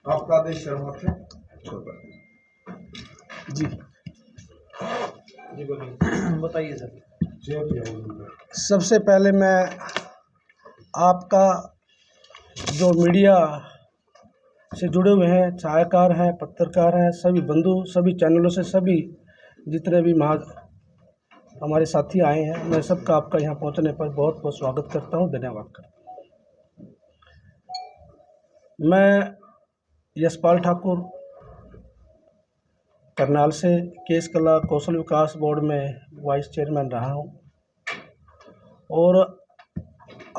आपका आदेश शर्मा थे जी जी बोलिए, बताइए सर। सबसे पहले मैं आपका जो मीडिया से जुड़े हुए हैं, छायाकार हैं, पत्रकार हैं, सभी बंधु, सभी चैनलों से सभी जितने भी हमारे साथी आए हैं, मैं सबका आपका यहाँ पहुँचने पर बहुत बहुत स्वागत करता हूँ, धन्यवाद करता हूँ। मैं यशपाल ठाकुर करनाल से केस कला कौशल विकास बोर्ड में वाइस चेयरमैन रहा हूँ और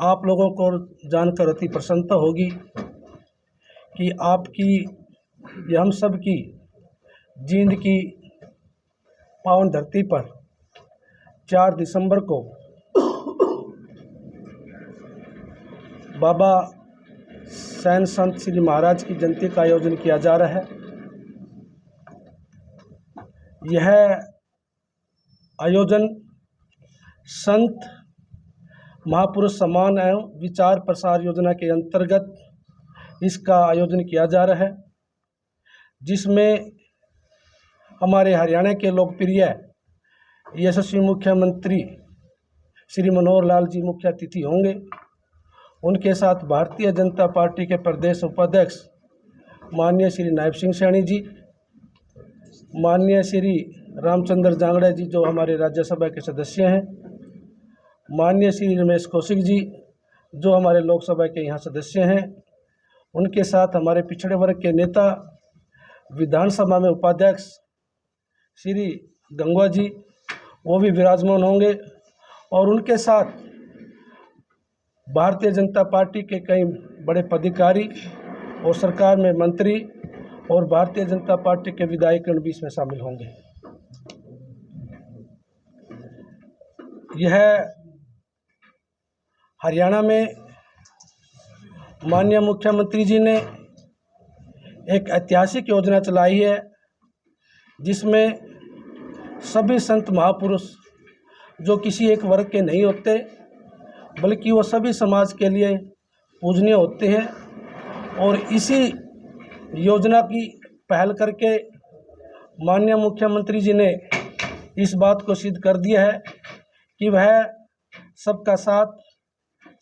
आप लोगों को जानकर अति प्रसन्नता होगी कि आपकी या हम सब की जींद की पावन धरती पर 4 दिसंबर को बाबा सैन संत श्री महाराज की जयंती का आयोजन किया जा रहा है। यह आयोजन संत महापुरुष सम्मान एवं विचार प्रसार योजना के अंतर्गत इसका आयोजन किया जा रहा है, जिसमें हमारे हरियाणा के लोकप्रिय यशस्वी मुख्यमंत्री श्री मनोहर लाल जी मुख्य अतिथि होंगे। उनके साथ भारतीय जनता पार्टी के प्रदेश उपाध्यक्ष माननीय श्री नायब सिंह सैनी जी, माननीय श्री रामचंद्र जांगड़ा जी जो हमारे राज्यसभा के सदस्य हैं, माननीय श्री रमेश कौशिक जी जो हमारे लोकसभा के यहाँ सदस्य हैं, उनके साथ हमारे पिछड़े वर्ग के नेता विधानसभा में उपाध्यक्ष श्री गंगवा जी वो भी विराजमान होंगे और उनके साथ भारतीय जनता पार्टी के कई बड़े पदाधिकारी और सरकार में मंत्री और भारतीय जनता पार्टी के विधायकगण भी इसमें शामिल होंगे। यह हरियाणा में माननीय मुख्यमंत्री जी ने एक ऐतिहासिक योजना चलाई है, जिसमें सभी संत महापुरुष जो किसी एक वर्ग के नहीं होते बल्कि वो सभी समाज के लिए पूजनीय होते हैं और इसी योजना की पहल करके माननीय मुख्यमंत्री जी ने इस बात को सिद्ध कर दिया है कि वह सबका साथ,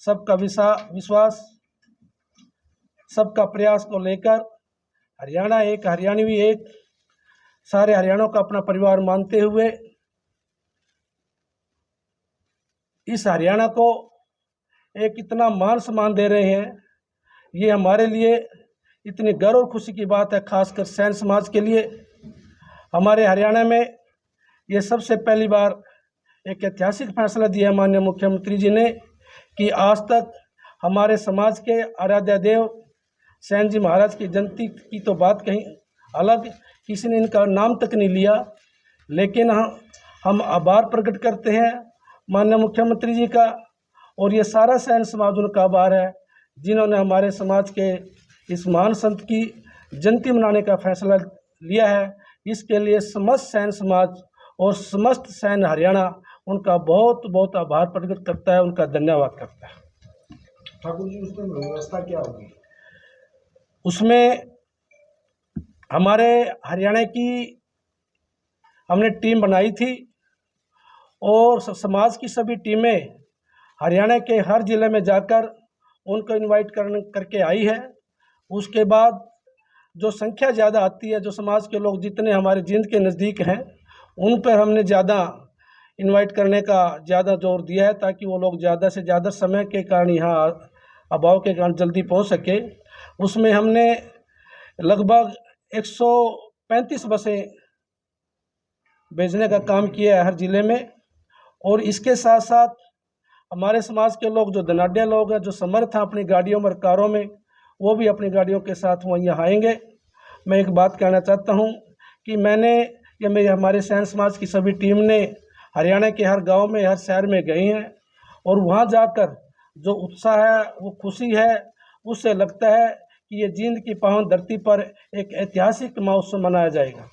सबका विश्वास, सबका प्रयास को लेकर हरियाणा एक, हरियाणवी एक, सारे हरियाणा का अपना परिवार मानते हुए इस हरियाणा को एक इतना मान सम्मान दे रहे हैं। ये हमारे लिए इतनी गर्व और खुशी की बात है, खासकर सैन समाज के लिए। हमारे हरियाणा में ये सबसे पहली बार एक ऐतिहासिक फैसला दिया माननीय मुख्यमंत्री जी ने कि आज तक हमारे समाज के आराध्य देव सैन जी महाराज की जयंती की तो बात कहीं अलग, किसी ने इनका नाम तक नहीं लिया, लेकिन हम आभार प्रकट करते हैं माननीय मुख्यमंत्री जी का और ये सारा सैन समाज उनका आभार है जिन्होंने हमारे समाज के इस महान संत की जयंती मनाने का फैसला लिया है। इसके लिए समस्त सैन समाज और समस्त सैन हरियाणा उनका बहुत बहुत आभार प्रकट करता है, उनका धन्यवाद करता है। ठाकुर जी, उसमें व्यवस्था क्या होगी? उसमें हमारे हरियाणा की हमने टीम बनाई थी और समाज की सभी टीमें हरियाणा के हर जिले में जाकर उनको इनवाइट करके आई है। उसके बाद जो संख्या ज़्यादा आती है, जो समाज के लोग जितने हमारे जींद के नज़दीक हैं, उन पर हमने ज़्यादा इनवाइट करने का ज़्यादा जोर दिया है ताकि वो लोग ज़्यादा से ज़्यादा समय के कारण यहाँ अभाव के कारण जल्दी पहुँच सके। उसमें हमने लगभग 135 बसें भेजने का काम किया है हर ज़िले में और इसके साथ साथ हमारे समाज के लोग जो धनाढ़ लोग हैं, जो समर्थ हैं अपनी गाड़ियों में, कारों में, वो भी अपनी गाड़ियों के साथ वहाँ यहाँ आएंगे। मैं एक बात कहना चाहता हूँ कि मैंने या मेरे हमारे सैन समाज की सभी टीम ने हरियाणा के हर गांव में, हर शहर में गई हैं और वहाँ जाकर जो उत्साह है, वो खुशी है, उससे लगता है कि ये जींद की पावन धरती पर एक ऐतिहासिक महोत्सव मनाया जाएगा।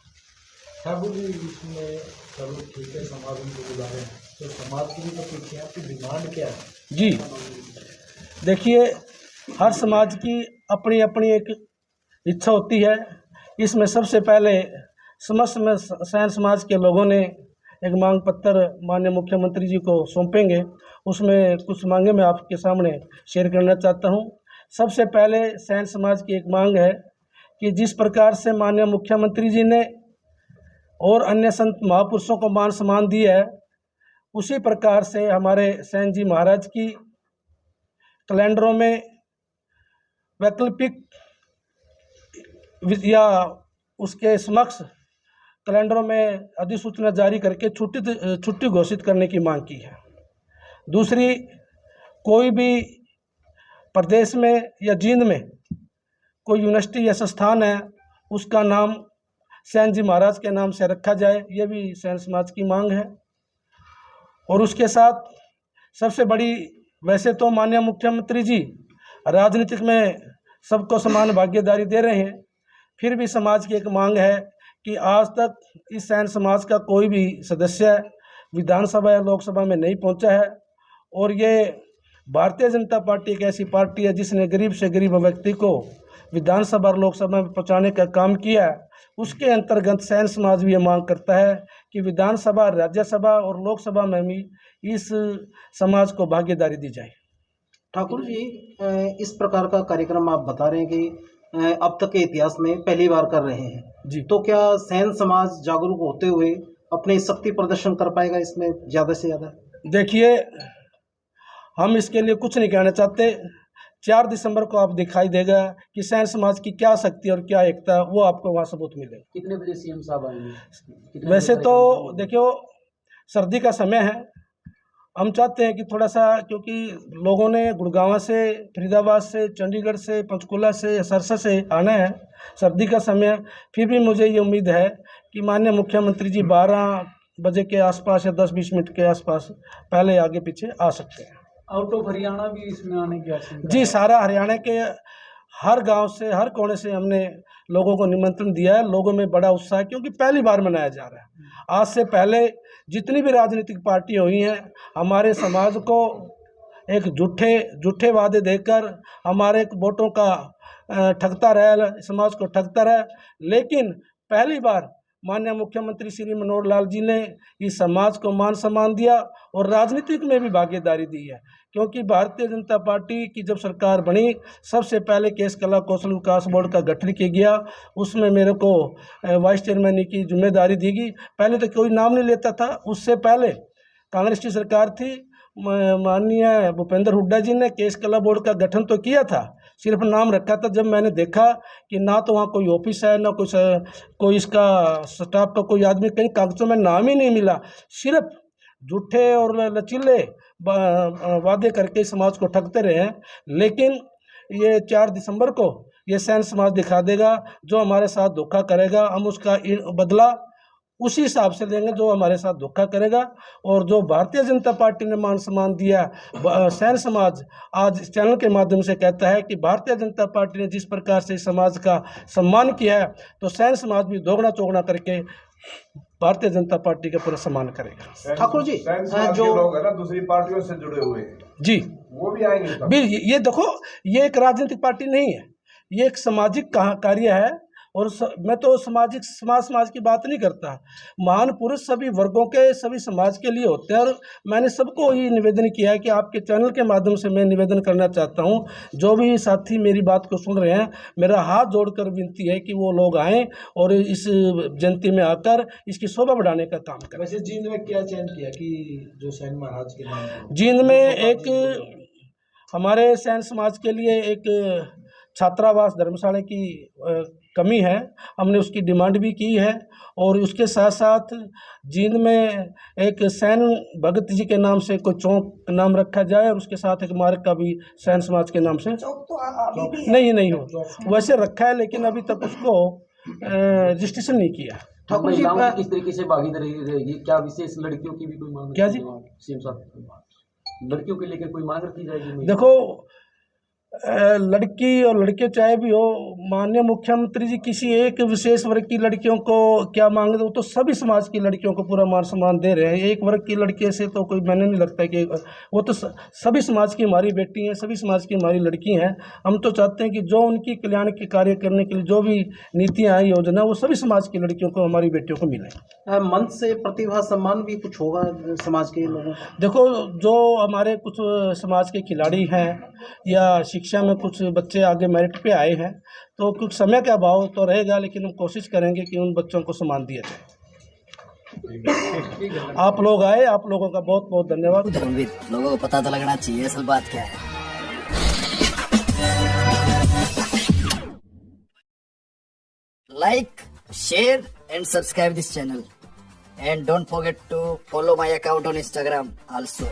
ठाकुर जी, इसमें चलो ठीक है, समाज उनको बुला रहे हैं, तो समाज की भी तो कुछ आपकी डिमांड क्या है? जी देखिए, हर समाज की अपनी अपनी एक इच्छा होती है। इसमें सबसे पहले समस्त में सैन समाज के लोगों ने एक मांग पत्र माननीय मुख्यमंत्री जी को सौंपेंगे। उसमें कुछ मांगे मैं आपके सामने शेयर करना चाहता हूँ। सबसे पहले सैन समाज की एक मांग है कि जिस प्रकार से माननीय मुख्यमंत्री जी ने और अन्य संत महापुरुषों को मान सम्मान दिया है, उसी प्रकार से हमारे सैन जी महाराज की कैलेंडरों में वैकल्पिक या उसके समक्ष कैलेंडरों में अधिसूचना जारी करके छुट्टी घोषित करने की मांग की है। दूसरी, कोई भी प्रदेश में या जींद में कोई यूनिवर्सिटी या संस्थान है, उसका नाम सैन जी महाराज के नाम से रखा जाए, ये भी सैन समाज की मांग है। और उसके साथ सबसे बड़ी, वैसे तो माननीय मुख्यमंत्री जी राजनीतिक में सबको समान भागीदारी दे रहे हैं, फिर भी समाज की एक मांग है कि आज तक इस सैन समाज का कोई भी सदस्य विधानसभा या लोकसभा में नहीं पहुंचा है। और ये भारतीय जनता पार्टी एक ऐसी पार्टी है जिसने गरीब से गरीब व्यक्ति को विधानसभा और लोकसभा में पहुंचाने का काम किया है। उसके अंतर्गत सैन समाज भी ये मांग करता है कि विधानसभा, राज्यसभा और लोकसभा में भी इस समाज को भागीदारी दी जाए। ठाकुर जी, इस प्रकार का कार्यक्रम आप बता रहे हैं कि अब तक के इतिहास में पहली बार कर रहे हैं जी। तो क्या सैन समाज जागरूक होते हुए अपने शक्ति प्रदर्शन कर पाएगा इसमें ज़्यादा से ज़्यादा? देखिए, हम इसके लिए कुछ नहीं कहना चाहते। 4 दिसंबर को आप दिखाई देगा कि सैन समाज की क्या शक्ति और क्या एकता, वो आपको वहाँ सबूत मिलेगा। कितने बजे सीएम साहब आएंगे? वैसे तो देखियो, सर्दी का समय है, हम चाहते हैं कि थोड़ा सा, क्योंकि लोगों ने गुड़गांव से, फरीदाबाद से, चंडीगढ़ से, पंचकुला से, सरसा से आना है, सर्दी का समय, फिर भी मुझे ये उम्मीद है कि माननीय मुख्यमंत्री जी 12 बजे के आसपास या 10-20 मिनट के आसपास पहले आगे पीछे आ सकते हैं। आउट ऑफ हरियाणा भी इसमें आने की आशंका जी, सारा हरियाणा के हर गांव से, हर कोने से हमने लोगों को निमंत्रण दिया है। लोगों में बड़ा उत्साह है क्योंकि पहली बार मनाया जा रहा है। आज से पहले जितनी भी राजनीतिक पार्टियां हुई हैं, हमारे समाज को एक झूठे वादे देकर हमारे वोटों का ठगता रहा, समाज को ठगता रहा। लेकिन पहली बार माननीय मुख्यमंत्री श्री मनोहर लाल जी ने इस समाज को मान सम्मान दिया और राजनीतिक में भी भागीदारी दी है। क्योंकि भारतीय जनता पार्टी की जब सरकार बनी, सबसे पहले केस कला कौशल विकास बोर्ड का गठन किया गया। उसमें मेरे को वाइस चेयरमैन की जिम्मेदारी दी गई। पहले तो कोई नाम नहीं लेता था। उससे पहले कांग्रेस की सरकार थी, माननीय भूपेंद्र हुड्डा जी ने केस कला बोर्ड का गठन तो किया था, सिर्फ नाम रखा था। जब मैंने देखा कि ना तो वहाँ कोई ऑफिस है, ना कोई इसका स्टाफ का कोई आदमी, कहीं कागजों में नाम ही नहीं मिला, सिर्फ झूठे और लचीले वादे करके समाज को ठगते रहे हैं। लेकिन ये 4 दिसंबर को ये सैन समाज दिखा देगा, जो हमारे साथ धोखा करेगा हम उसका बदला उसी हिसाब से लेंगे जो हमारे साथ धोखा करेगा। और जो भारतीय जनता पार्टी ने मान सम्मान दिया, सैन समाज आज इस चैनल के माध्यम से कहता है कि भारतीय जनता पार्टी ने जिस प्रकार से इस समाज का सम्मान किया है, तो सैन समाज भी दोगुना चौगुना करके भारतीय जनता पार्टी का पूरा सम्मान करेगा। ठाकुर जी, जो लोग है ना दूसरी पार्टियों से जुड़े हुए हैं जी, वो भी आएंगे भी। ये देखो, ये एक राजनीतिक पार्टी नहीं है, ये एक सामाजिक कार्य है। और मैं तो समाज की बात नहीं करता। महान पुरुष सभी वर्गों के, सभी समाज के लिए होते हैं। और मैंने सबको ये निवेदन किया है कि आपके चैनल के माध्यम से मैं निवेदन करना चाहता हूँ, जो भी साथी मेरी बात को सुन रहे हैं, मेरा हाथ जोड़कर विनती है कि वो लोग आएँ और इस जयंती में आकर इसकी शोभा बढ़ाने का काम करें। वैसे जींद में क्या चयन किया कि जो सैन महाराज के नाम? जींद में एक हमारे सैन समाज के लिए एक छात्रावास धर्मशाला की कमी है, हमने उसकी डिमांड भी की है। और उसके साथ साथ जींद में एक सैन भगत जी के नाम से कोई चौक नाम रखा जाए और उसके साथ एक मार्ग का भी सैन समाज के नाम से नहीं हो, वैसे रखा है लेकिन अभी तक उसको रजिस्ट्रेशन नहीं किया। ठाकुर जी, किस तरीके से भागीदारी रहेगी? क्या विशेष लड़कियों की भी कोई मांग? क्या जी? सीएम साहब, लड़कियों के लेकर कोई मांग रखी जाएगी? देखो, लड़की और लड़के चाहे भी हो, माननीय मुख्यमंत्री जी किसी एक विशेष वर्ग की लड़कियों को क्या मांग रहे, वो तो सभी समाज की लड़कियों को पूरा मान सम्मान दे रहे हैं। एक वर्ग की लड़की से तो कोई, मैंने नहीं लगता कि वो तो सभी समाज की हमारी बेटी हैं, सभी समाज की हमारी लड़की हैं। हम तो चाहते हैं कि जो उनकी कल्याण के कार्य करने के लिए जो भी नीतियाँ हैं, योजना, वो सभी समाज की लड़कियों को, हमारी बेटियों को मिले। मंच से प्रतिभा सम्मान भी कुछ होगा समाज के लोगों को? देखो, जो हमारे कुछ समाज के खिलाड़ी हैं या शिक्षा में कुछ बच्चे आगे मेरिट पे आए हैं, तो कुछ समय का अभाव तो रहेगा, लेकिन हम कोशिश करेंगे कि उन बच्चों को सम्मान दिया जाए। आप लोग आए, आप लोगों का बहुत बहुत धन्यवाद। धर्मवीर, लोगों को पता तो लगना चाहिए असल बात क्या है। Like, share and subscribe this channel, and don't forget to follow my account on Instagram also.